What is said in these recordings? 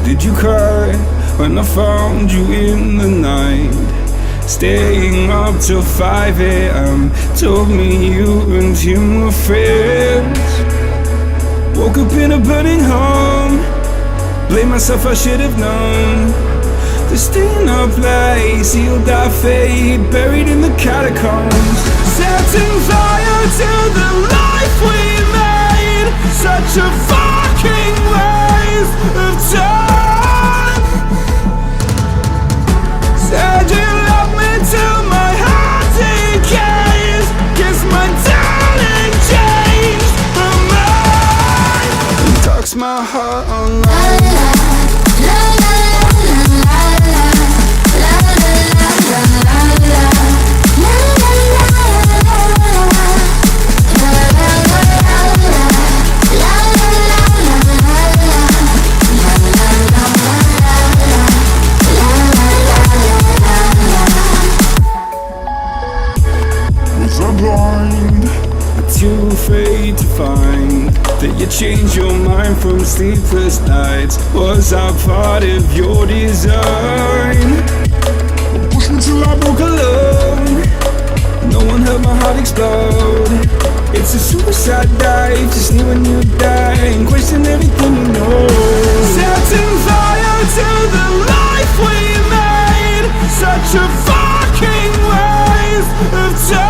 Did you cry when I found you in the night? Staying up till 5 a.m. Told me you and him were friends. Woke up in a burning home. Blame myself, I should have known. The staying up late sealed our fate, buried in the catacombs. Setting fire to the life we made. Such a fucking waste of time. Said you love me till my heart decays. Guess my darling changed her mind. And talks my heart online. Too afraid to find that you changed your mind from sleepless nights. Was I part of your design? Push me till I broke alone. No one heard my heart explode. It's a suicide dive, just knew when you die and question everything you know. Setting fire to the life we made. Such a fucking waste of time.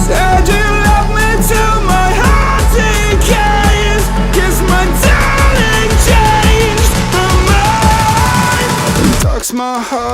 Said you love me till my heart decays. Guess my darling changed her mind. And talks my heart